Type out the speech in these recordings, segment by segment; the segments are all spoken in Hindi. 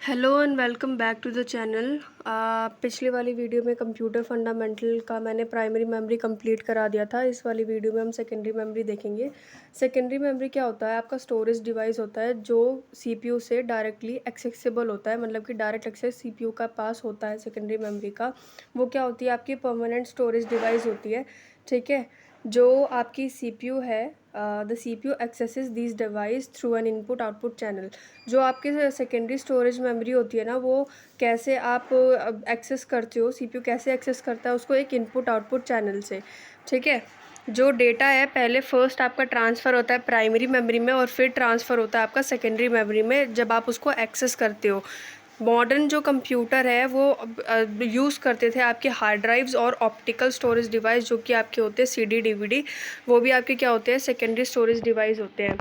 Hello and welcome back to the channel. पिछली वाली वीडियो में कंप्यूटर फंडामेंटल का मैंने प्राइमरी मेमोरी कंप्लीट करा दिया था। इस वाली वीडियो में हम सेकेंडरी मेमोरी देखेंगे। सेकेंडरी मेमोरी क्या होता है? आपका स्टोरेज डिवाइस होता है जो सीपीयू से डायरेक्टली एक्सेसिबल होता है, मतलब कि डायरेक्ट एक्सेस सीपीयू का पास होता है सेकेंडरी मेमोरी का। वो क्या होती है? आपकी परमानेंट स्टोरेज डिवाइस होती है, ठीक है। जो आपकी सीपीयू है, the CPU axes this device through an input output channel. जो आपके सेकेंडरी स्टोरेज मेमोरी होती है ना, वो कैसे आप एक्सेस करते हो, सीपीयू कैसे एक्सेस करता है उसको, एक इनपुट आउटपुट चैनल से, ठीक है। जो डेटा है पहले फर्स्ट आपका ट्रांसफ़र होता है प्राइमरी मेमोरी में और फिर ट्रांसफ़र होता है आपका सेकेंडरी मेमोरी में जब आप उसको एक्सेस करते हो। मॉडर्न जो कंप्यूटर है वो यूज़ करते थे आपके हार्ड ड्राइव्स और ऑप्टिकल स्टोरेज डिवाइस जो कि आपके होते हैं सीडी डीवीडी, वो भी आपके क्या होते हैं? सेकेंडरी स्टोरेज डिवाइस होते हैं।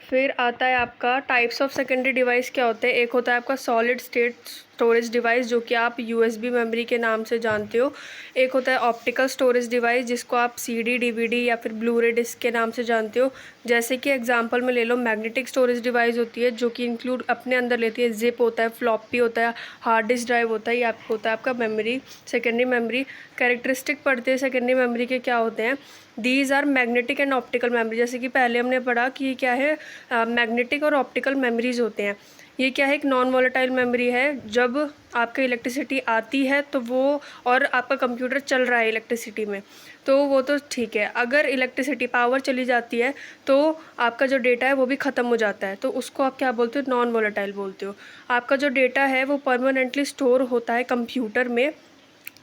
फिर आता है आपका टाइप्स ऑफ सेकेंडरी डिवाइस क्या होते हैं। एक होता है आपका सॉलिड स्टेट स्टोरेज डिवाइस जो कि आप यूएसबी मेमोरी के नाम से जानते हो। एक होता है ऑप्टिकल स्टोरेज डिवाइस जिसको आप सीडी डीवीडी या फिर ब्लू रे डिस्क के नाम से जानते हो। जैसे कि एग्जांपल में ले लो, मैग्नेटिक स्टोरेज डिवाइस होती है जो कि इंक्लूड अपने अंदर लेती है जिप होता है, फ्लॉपी होता है, हार्ड डिस्क ड्राइव होता है, ये आपको होता है आपका मेमोरी, सेकेंडरी मेमोरी। कैरेक्टरिस्टिक पढ़ते हैं सेकेंडरी मेमोरी के क्या होते हैं? These are magnetic and optical memory. जैसे कि पहले हमने पढ़ा कि क्या है, मैग्नेटिक और ऑप्टिकल मेमोरीज होते हैं। ये क्या है? एक नॉन वॉलेटाइल मेमोरी है। जब आपका इलेक्ट्रिसिटी आती है तो वो, और आपका कंप्यूटर चल रहा है इलेक्ट्रिसिटी में, तो वो तो ठीक है। अगर इलेक्ट्रिसिटी पावर चली जाती है तो आपका जो डेटा है वो भी ख़त्म हो जाता है, तो उसको आप क्या बोलते हो? नॉन वॉलेटाइल बोलते हो। आपका जो डेटा है वो परमानेंटली स्टोर होता है कंप्यूटर में,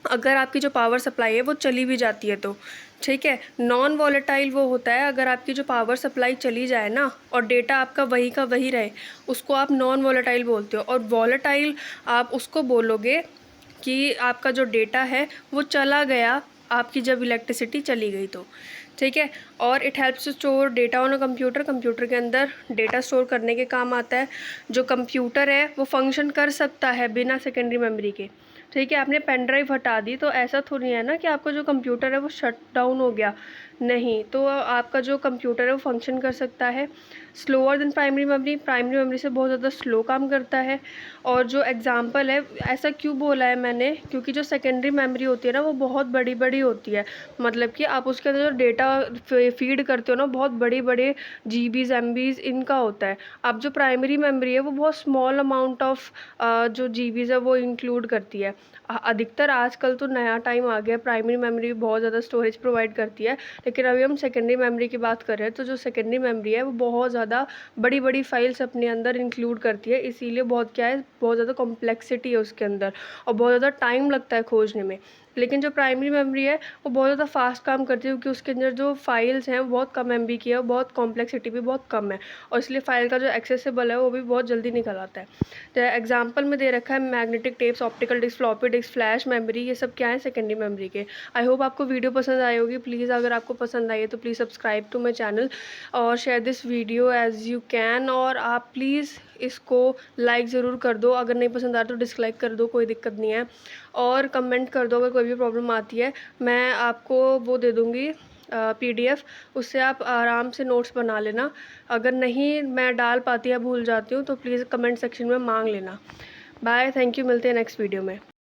अगर आपकी जो पावर सप्लाई है वो चली भी जाती है तो, ठीक है। नॉन वॉलेटाइल वो होता है अगर आपकी जो पावर सप्लाई चली जाए ना और डेटा आपका वही का वही रहे, उसको आप नॉन वॉलेटाइल बोलते हो। और वॉलेटाइल आप उसको बोलोगे कि आपका जो डेटा है वो चला गया आपकी जब इलेक्ट्रिसिटी चली गई तो, ठीक है। और it helps to store data on a computer. Computer के अंदर डेटा स्टोर करने के काम आता है। जो कंप्यूटर है वो फंक्शन कर सकता है बिना सेकेंडरी मेमोरी के, ठीक है। आपने पेन ड्राइव हटा दी तो ऐसा थोड़ी है ना कि आपका जो कंप्यूटर है वो शट डाउन हो गया, नहीं। तो आपका जो कंप्यूटर है वो फंक्शन कर सकता है। Slower then primary memory, primary memory से बहुत ज़्यादा स्लो काम करता है। और जो एग्जांपल है, ऐसा क्यों बोला है मैंने, क्योंकि जो सेकेंडरी मेमोरी होती है ना वो बहुत बड़ी बड़ी होती है। मतलब कि आप उसके अंदर जो डेटा फीड करते हो ना, बहुत बड़े बड़े जीबीज एमबीज इनका होता है। अब जो प्राइमरी मेमोरी है वो बहुत स्मॉल अमाउंट ऑफ जो जीबीज है वो इंक्लूड करती है। अधिकतर आजकल तो नया टाइम आ गया, प्राइमरी मेमोरी बहुत ज़्यादा स्टोरेज प्रोवाइड करती है, लेकिन अभी हम सेकेंडरी मेमोरी की बात कर रहे हैं। तो जो सेकेंडरी मेमोरी है वो बहुत ज़्यादा बड़ी बड़ी फाइल्स अपने अंदर इंक्लूड करती है, इसीलिए बहुत क्या है, बहुत ज़्यादा कॉम्प्लेक्सिटी है उसके अंदर और बहुत ज़्यादा टाइम लगता है खोजने में। लेकिन जो प्राइमरी मेमोरी है वो बहुत ज़्यादा फास्ट काम करती है क्योंकि उसके अंदर जो फाइल्स हैं वो बहुत कम एमबी की है और बहुत कॉम्प्लेक्सिटी भी बहुत कम है, और इसलिए फाइल का जो एक्सेसिबल है वो भी बहुत जल्दी निकल आता है। तो एग्जांपल में दे रखा है magnetic tapes, optical disc, floppy disc, flash memory, ये सब क्या है? सेकेंडरी मेमोरी के। आई होप आपको वीडियो पसंद आई होगी। प्लीज़ अगर आपको पसंद आई है तो please subscribe to my channel और share this video as you can. और आप प्लीज़ इसको लाइक ज़रूर कर दो, अगर नहीं पसंद आ रहा तो डिसलाइक कर दो, कोई दिक्कत नहीं है। और कमेंट कर दो अगर कोई भी प्रॉब्लम आती है, मैं आपको वो दे दूँगी पीडीएफ, उससे आप आराम से नोट्स बना लेना। अगर नहीं मैं डाल पाती या भूल जाती हूँ तो प्लीज़ कमेंट सेक्शन में मांग लेना। बाय, थैंक यू, मिलते हैं नेक्स्ट वीडियो में।